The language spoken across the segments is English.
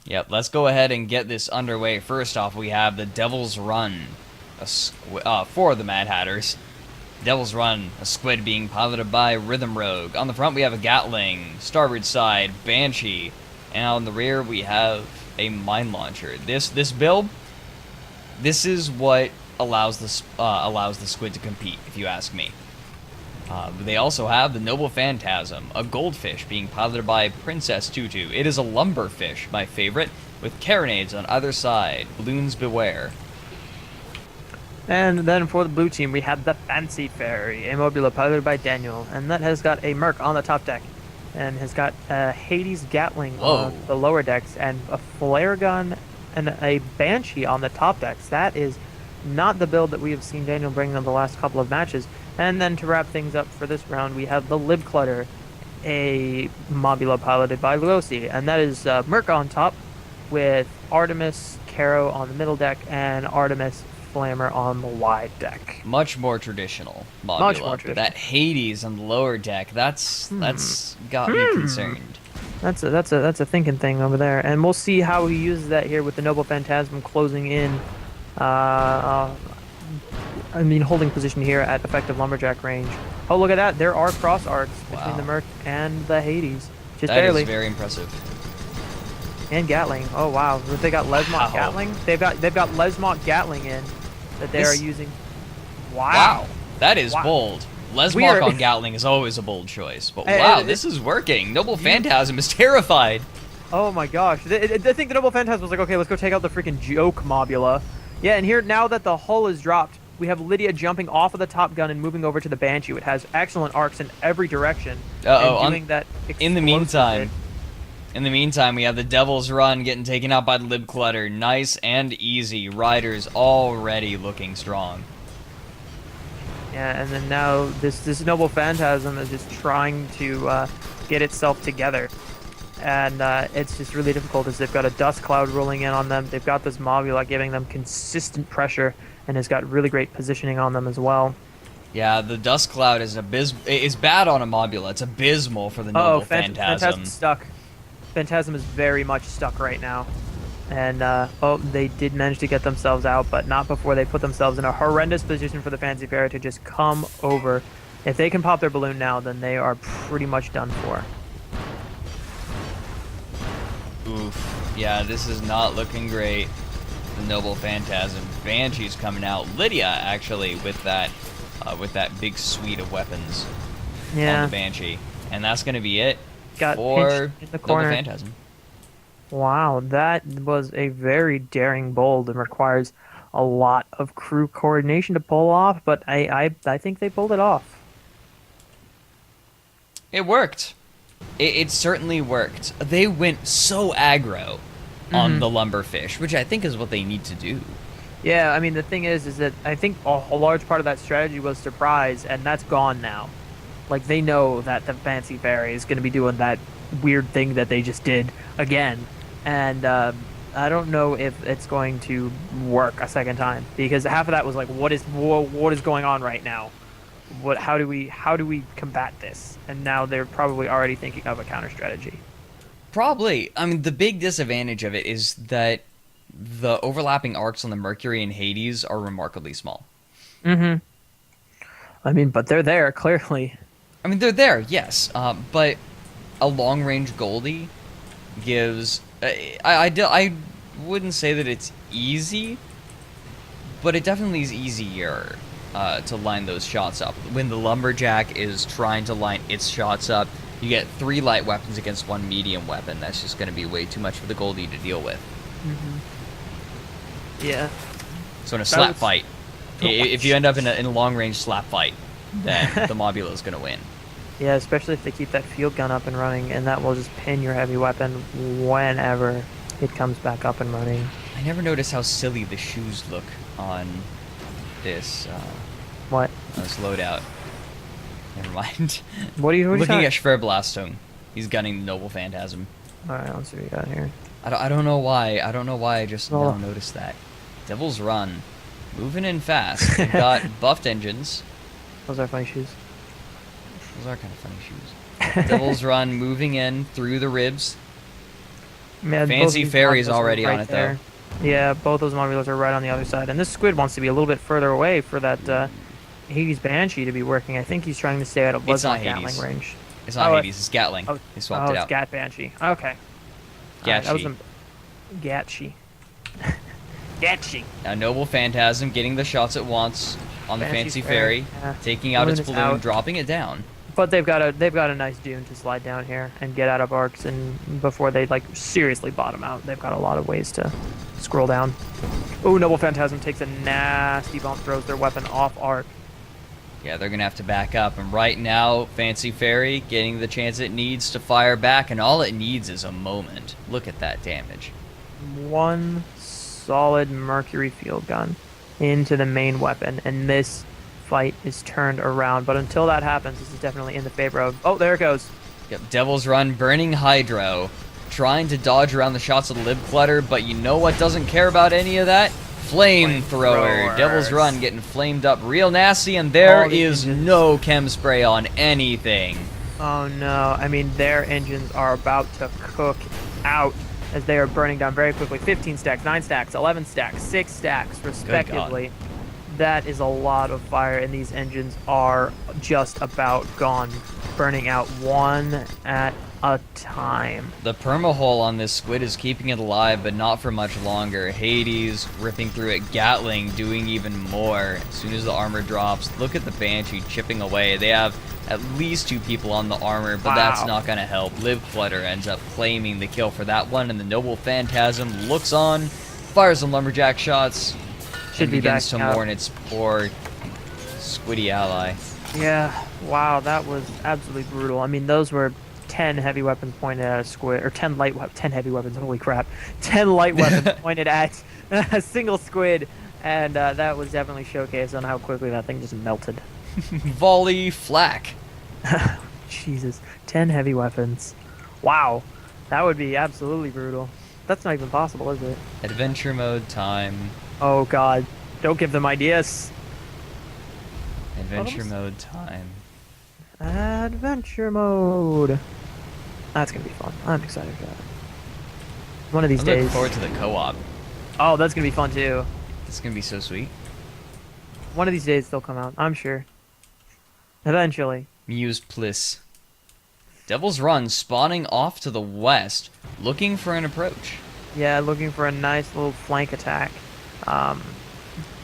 Yep, let's go ahead and get this underway. First off, we have the Devil's Run for the Mad Hatters. Devil's Run, a squid being piloted by Rhythm Rogue. On the front, we have a Gatling. Starboard side, Banshee. And on the rear, we have a mine launcher. This build, this is what allows the squid to compete, if you ask me. They also have the Noble Phantasm, a goldfish being piloted by Princess Tutu. It is a lumberfish, my favorite, with carronades on either side. Balloons beware. And then for the blue team, we have the Fancy Fairy, a Mobula piloted by Daniel, and that has got a Merc on the top deck, and has got a Hades Gatling on the lower decks, and a flare gun and a Banshee on the top decks. That is not the build that we have seen Daniel bring in the last couple of matches. And then to wrap things up for this round, we have the Lib Clutter, a Mobula piloted by Luosi, and that is Merc on top with Artemis Caro on the middle deck and Artemis Flammer on the wide deck. Much more traditional Mobula. Much more traditional. That Hades on the lower deck, that's got me concerned. That's a thinking thing over there, and we'll see how he uses that here with the Noble Phantasm closing in. Holding position here at effective lumberjack range. Oh, look at that! There are cross arcs between the Merc and the Hades, just barely. That is very impressive. And Gatling. Oh wow! They got Lesmont Gatling. They've got Lesmont Gatling in that they are using. Wow. That is bold. Lesmont on Gatling is always a bold choice, but wow, this is working. Noble Phantasm is terrified. Oh my gosh! I think the Noble Phantasm was like, okay, let's go take out the freaking joke Mobula. Yeah, and here now that the hull is dropped, we have Lydia jumping off of the Top Gun and moving over to the Banshee. It has excellent arcs in every direction. In the meantime, we have the Devil's Run getting taken out by the Lib Clutter. Nice and easy. Riders already looking strong. Yeah, and then now this Noble Phantasm is just trying to get itself together. And it's just really difficult as they've got a dust cloud rolling in on them. They've got this Mobula giving them consistent pressure and has got really great positioning on them as well. Yeah, the dust cloud is bad on a Mobula. It's abysmal for the Noble Phantasm. Phantasm's stuck. Phantasm is very much stuck right now. And, they did manage to get themselves out, but not before they put themselves in a horrendous position for the Fancy Fairy to just come over. If they can pop their balloon now, then they are pretty much done for. Oof. Yeah, this is not looking great. The Noble Phantasm. Banshee's coming out. Lydia, actually, with that big suite of weapons on the Banshee. And that's going to be it for in the corner. Noble Phantasm. Wow, that was a very daring bold and requires a lot of crew coordination to pull off, but I think they pulled it off. It worked. It certainly worked. They went so aggro on the lumberfish, which I think is what they need to do. Yeah, I mean, the thing is that I think a large part of that strategy was surprise, and that's gone now. Like, they know that the Fancy Fairy is going to be doing that weird thing that they just did again. And I don't know if it's going to work a second time, because half of that was like, what is going on right now? How do we combat this? And now they're probably already thinking of a counter strategy. Probably. I mean, the big disadvantage of it is that the overlapping arcs on the Mercury and Hades are remarkably small. I mean, but they're there, clearly. I mean, they're there, yes. But a long-range Goldie gives... I wouldn't say that it's easy, but it definitely is easier to line those shots up. When the Lumberjack is trying to line its shots up, you get 3 light weapons against 1 medium weapon. That's just going to be way too much for the Goldie to deal with. Yeah. So in a slap fight, if you end up in a long-range slap fight, then the Mobula is going to win. Yeah, especially if they keep that field gun up and running, and that will just pin your heavy weapon whenever it comes back up and running. I never noticed how silly the shoes look on this. What? On this loadout. Never mind. What are you looking at Schwerblastung? He's gunning the Noble Phantasm. Alright, let's see what you got here. I don't know why. I don't know why I just now noticed that. Devil's Run. Moving in fast. They've got buffed engines. Those are funny shoes. Those are kind of funny shoes. Devil's Run moving in through the ribs. Man, both of Fancy these Fairy's modules are already on right it, there. Yeah, both those modules are right on the other side. And this squid wants to be a little bit further away for that Hades Banshee to be working. I think he's trying to stay out of It's not Lesnar Gatling Hades. range. It's not Oh, Hades, it's Gatling. oh, They swapped it it's out. Gat Banshee. Okay. Alright, that was Gatshi. a Gatshi. Gatshi. Now, Noble Phantasm getting the shots at once on the Banshee's Fancy fair, Fairy, yeah. taking out its Balloon is balloon, out. dropping it down. But they've got a nice dune to slide down here and get out of arcs, and before they like seriously bottom out, they've got a lot of ways to scroll down. Ooh, Noble Phantasm takes a nasty bump, throws their weapon off arc. Yeah, they're going to have to back up. And right now, Fancy Fairy getting the chance it needs to fire back, and all it needs is a moment. Look at that damage. One solid mercury field gun into the main weapon, and this fight is turned around. But until that happens, this is definitely in the favor of... Oh, there it goes. Yep, Devil's Run, Burning Hydro, trying to dodge around the shots of the Lib Clutter, but you know what doesn't care about any of that? Flamethrower. Devil's Run getting flamed up real nasty, and there is no chem spray on anything. Oh no, I mean, their engines are about to cook out as they are burning down very quickly. 15 stacks, 9 stacks, 11 stacks, 6 stacks, respectively. That is a lot of fire, and these engines are just about gone, burning out one at a time. The perma-hole on this squid is keeping it alive, but not for much longer. Hades ripping through it, Gatling doing even more. As soon as the armor drops, look at the Banshee chipping away. They have at least 2 people on the armor, but that's not going to help. Liv Clutter ends up claiming the kill for that one, and the Noble Phantasm looks on, fires some lumberjack shots, and begins to mourn its poor squiddy ally. Yeah, wow, that was absolutely brutal. I mean, those were 10 heavy weapons pointed at a squid, or 10 heavy weapons, holy crap. 10 light weapons pointed at a single squid, and that was definitely showcased on how quickly that thing just melted. Volley flak. Jesus, 10 heavy weapons. Wow, that would be absolutely brutal. That's not even possible, is it? Adventure mode time. Oh god, don't give them ideas. Adventure mode time. Adventure mode. That's gonna be fun. I'm excited for that. One of these I'm days. looking forward to the co-op. Oh, that's gonna be fun too. It's gonna be so sweet. One of these days they'll come out, I'm sure. Eventually. Muse Bliss. Devil's Run spawning off to the west, looking for an approach. Yeah, looking for a nice little flank attack.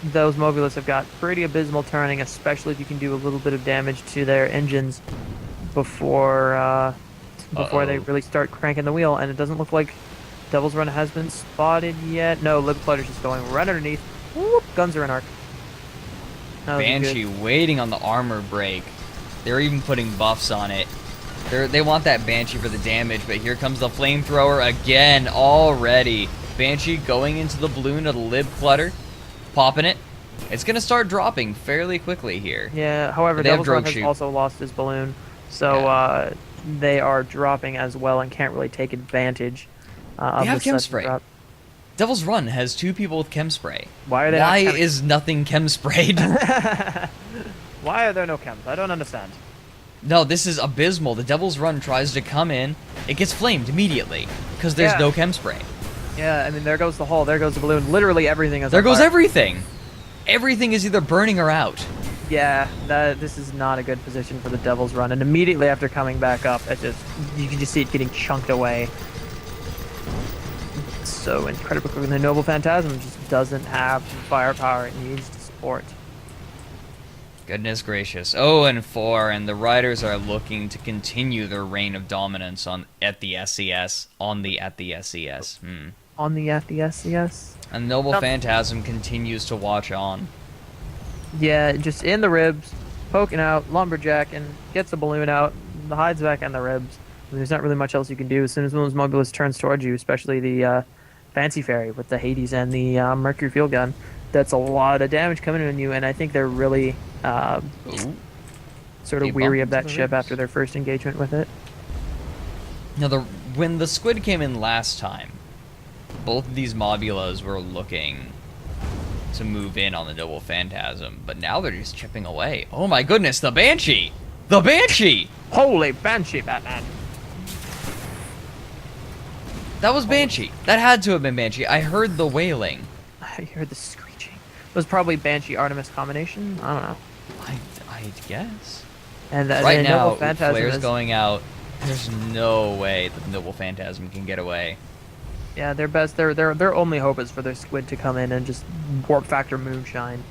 Those Mobulas have got pretty abysmal turning, especially if you can do a little bit of damage to their engines before they really start cranking the wheel. And it doesn't look like Devil's Run has been spotted yet. No, Lib Clutter's just going right underneath. Whoop, guns are in arc. Banshee waiting on the armor break. They're even putting buffs on it. They want that Banshee for the damage, but here comes the flamethrower again already. Banshee going into the balloon of the Lib Clutter, popping it. It's going to start dropping fairly quickly here. Yeah, however, Devil's Run has also lost his balloon, so they are dropping as well and can't really take advantage of they have the chem spray. drop. Devil's Run has 2 people with chem spray. Why are they Why is nothing chem sprayed? Why are there no chems? I don't understand. No, this is abysmal. The Devil's Run tries to come in. It gets flamed immediately because there's no chem spray. Yeah, I mean, there goes the hull, there goes the balloon. Literally everything is There goes everything. Everything is either burning or out. Yeah, this is not a good position for the Devil's Run. And immediately after coming back up, you can just see it getting chunked away. So incredibly quickly. The Noble Phantasm just doesn't have the firepower it needs to support. Goodness gracious. 0-4, and the Riders are looking to continue their reign of dominance at the SCS. On the SCS. On the SCS? And Noble Phantasm continues to watch on. Yeah, just in the ribs, poking out, lumberjack, and gets the balloon out, the hides back in the ribs. There's not really much else you can do. As soon as one of those Mobilus turns towards you, especially the Fancy Fairy with the Hades and the Mercury Field Gun, that's a lot of damage coming on you, and I think they're really sort of weary of that ship after their first engagement with it. Now, when the squid came in last time, both of these Mobulas were looking to move in on the Noble Phantasm, but now they're just chipping away. Oh my goodness, the Banshee! The Banshee! Holy Banshee, Batman! That was Banshee. That had to have been Banshee. I heard the wailing. I heard the screeching. It was probably Banshee Artemis combination. I don't know. I guess. And Right the now, Noble Phantasm Flare's is, going out. There's no way that the Noble Phantasm can get away. yeah, their only hope is for their squid to come in and just warp factor moonshine,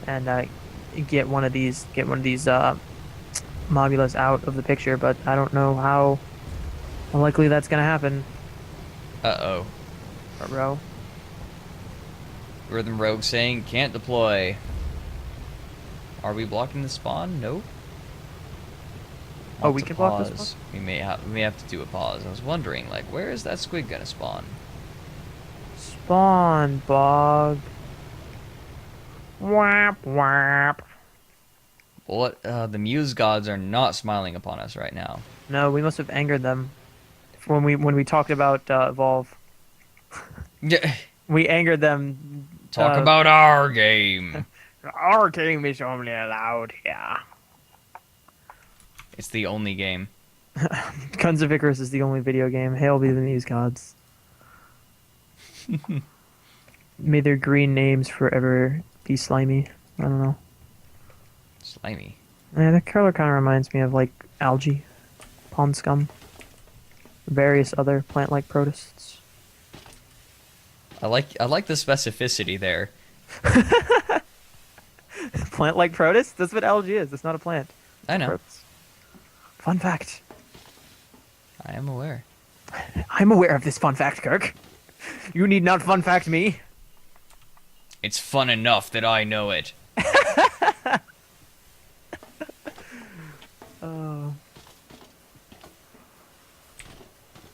and get one of these Mobulas out of the picture. But I don't know how likely that's gonna happen. Uh-oh. Bro. Rhythm Rogue saying, can't deploy. Are we blocking the spawn? Nope. Oh, we can block this Pause. We may have to do a pause. I was wondering, like, where is that squid gonna spawn? Spawn bog. Whap whap. What? The Muse gods are not smiling upon us right now. No, we must have angered them when we talked about Evolve. Yeah. We angered them. Talk about our game. Our game is only allowed here. It's the only game. Guns of Icarus is the only video game. Hail be the Muse gods. May their green names forever be slimy. I don't know. Slimy. Yeah, that color kind of reminds me of like algae, pond scum, various other plant-like protists. I like the specificity there. Plant-like protists? That's what algae is. It's not a plant. I know. Protist. Fun fact. I am aware. I'm aware of this fun fact, Kirk. You need not fun fact me. It's fun enough that I know it.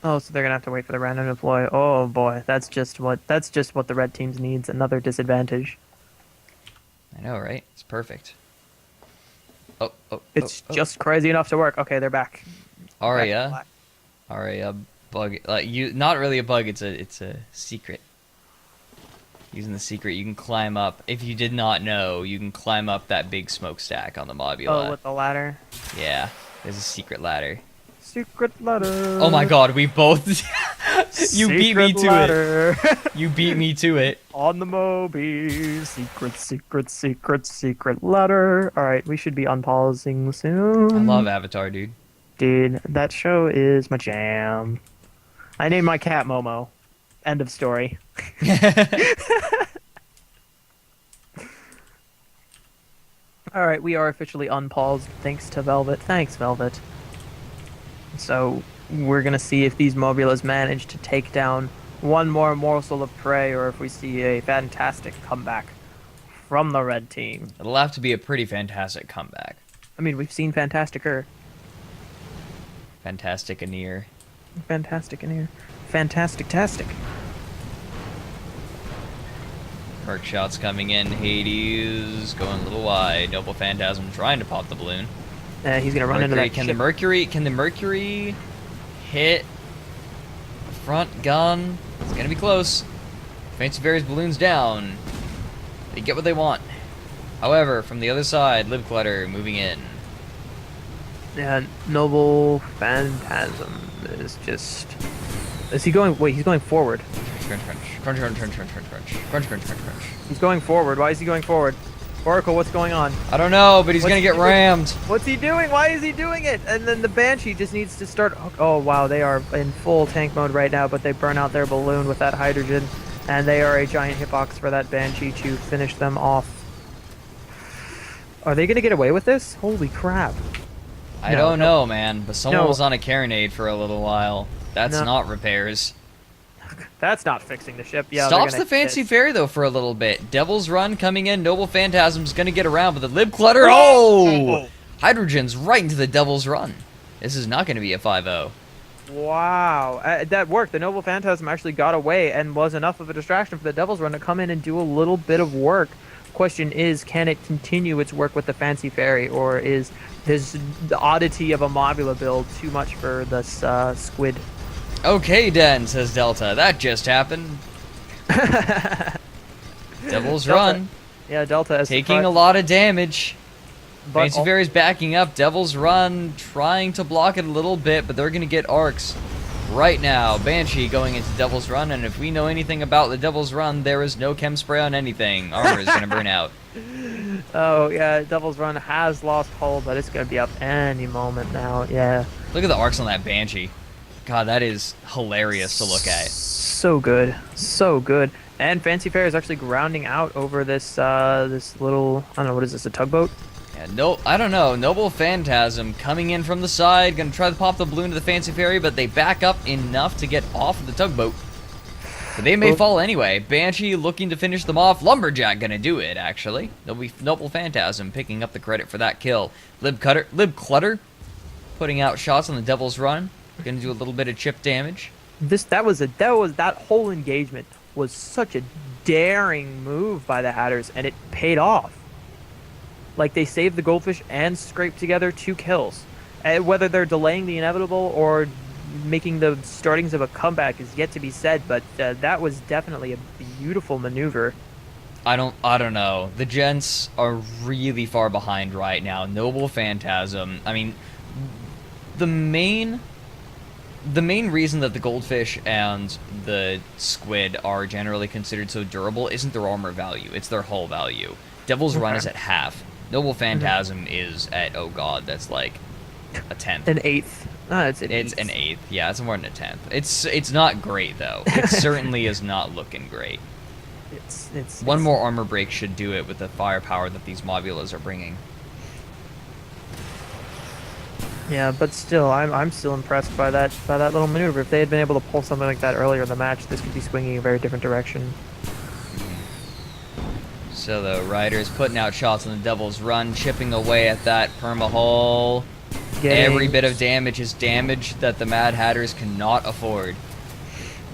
Oh, so they're gonna have to wait for the random deploy. Oh boy, that's just what the red teams needs. Another disadvantage. I know, right? It's perfect. It's just crazy enough to work. Okay, they're back. Aria, bug. Not really a bug. It's a secret. Using the secret, you can climb up. If you did not know, you can climb up that big smokestack on the Mobula. Oh, with the ladder. Yeah, there's a secret ladder. Secret ladder. Oh my God, we both. You beat me to ladder. it. You beat me to it. On the Moby. Secret ladder. All right, we should be unpausing soon. I love Avatar, dude. Dude, that show is my jam. I named my cat Momo. End of story. All right, we are officially unpaused thanks to Velvet. Thanks, Velvet. So we're gonna see if these Mobulas manage to take down one more morsel of prey, or if we see a fantastic comeback from the red team. It'll have to be a pretty fantastic comeback. I mean, we've seen Fantasticer. Fantastic Anir. Fantastic in here. Fantastic-tastic. Merc shots coming in. Hades going a little wide. Noble Phantasm trying to pop the balloon. He's gonna run into that Can ship. the Mercury hit the front gun? It's gonna be close. Fancy Fairy's balloon's down. They get what they want. However, from the other side, Live Clutter moving in. Yeah, Noble Phantasm is just... Is he going... Wait, he's going forward. Crunch, crunch, crunch, crunch, crunch, crunch, crunch, crunch, crunch, crunch, crunch. He's going forward. Why is he going forward? Oracle, what's going on? I don't know, but he's gonna get rammed. What's he doing? Why is he doing it? And then the Banshee just needs to start... Oh, wow, they are in full tank mode right now, but they burn out their balloon with that hydrogen, and they are a giant hitbox for that Banshee to finish them off. Are they gonna get away with this? Holy crap. I don't know, man, but someone No. was on a carronade for a little while. That's No. not repairs. That's not fixing the ship. Yeah, Stops the Fancy Fairy, though, for a little bit. Devil's Run coming in. Noble Phantasm's going to get around, but the Lib Clutter... Oh! Hydrogen's right into the Devil's Run. This is not going to be a 5-0. Wow, that worked. The Noble Phantasm actually got away and was enough of a distraction for the Devil's Run to come in and do a little bit of work. Question is, can it continue its work with the Fancy Fairy, or is the oddity of a Mobula build too much for this squid? Okay, then, says Delta. That just happened. Devil's Delta. Run. Yeah, Delta is Taking a lot of damage. but Fancy Fairy's backing up. Devil's Run trying to block it a little bit, but they're going to get arcs right now. Banshee going into Devil's Run, and if we know anything about the Devil's Run, there is no chem spray on anything. Armor is going to burn out. Oh, yeah, Devil's Run has lost hull, but it's going to be up any moment now, yeah. Look at the arcs on that Banshee. God, that is hilarious to look at. So good. So good. And Fancy Fair is actually grounding out over this this little, I don't know, what is this, a tugboat? Yeah, no, I don't know. Noble Phantasm coming in from the side, gonna try to pop the balloon to the Fancy Ferry, but they back up enough to get off of the tugboat. But they may fall anyway. Banshee looking to finish them off. Lumberjack gonna do it, actually. Noble Phantasm picking up the credit for that kill. Lib Clutter putting out shots on the Devil's Run. Gonna do a little bit of chip damage. That whole engagement was such a daring move by the Hatters, and it paid off. Like, they saved the goldfish and scraped together 2 kills. Whether they're delaying the inevitable or making the startings of a comeback is yet to be said, but that was definitely a beautiful maneuver. I don't know. The gents are really far behind right now. Noble Phantasm. I mean, the main reason that the goldfish and the squid are generally considered so durable isn't their armor value, it's their hull value. Devil's Run is at half. Noble Phantasm is at, oh god, that's like a tenth. An eighth. It's an eighth. Yeah, it's more than a tenth. It's not great though. It certainly is not looking great. One more armor break should do it with the firepower that these mobulas are bringing. Yeah, but still, I'm still impressed by that little maneuver. If they had been able to pull something like that earlier in the match, this could be swinging a very different direction. So the Rydr's putting out shots on the Devil's Run, chipping away at that perma-hull. Every bit of damage is damage that the Mad Hatters cannot afford.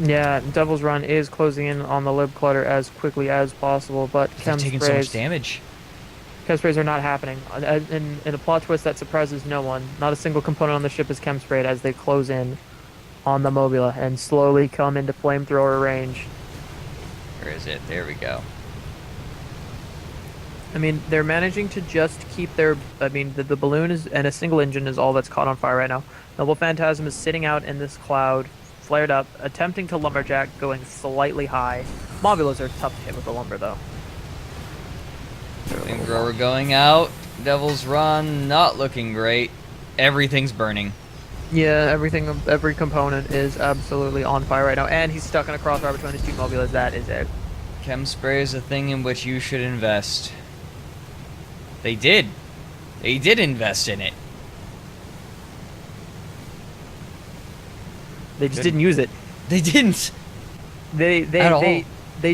Yeah, Devil's Run is closing in on the Lib Clutter as quickly as possible, but They're taking so much damage. Chem sprays are not happening. In a plot twist that surprises no one, not a single component on the ship is chem sprayed as they close in on the Mobula and slowly come into flamethrower range. Where is it? There we go. I mean, they're managing to just keep their... I mean, the balloon is and a single engine is all that's caught on fire right now. Noble Phantasm is sitting out in this cloud, flared up, attempting to lumberjack, going slightly high. Mobulas are tough to hit with the lumber, though. Flamethrower going out. Devil's Run not looking great. Everything's burning. Yeah, every component is absolutely on fire right now, and he's stuck in a crossfire between the 2 mobulas. That is it. Chem spray is a thing in which you should invest. They did. They did invest in it. They just didn't use it. They didn't. They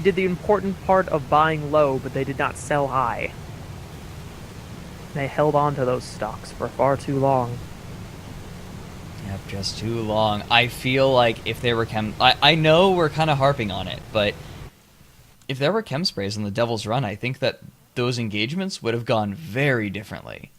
did the important part of buying low, but they did not sell high. They held on to those stocks for far too long. Yep, just too long. I feel like if there were I know we're kind of harping on it, but if there were chem sprays in the Devil's Run, I think that those engagements would have gone very differently.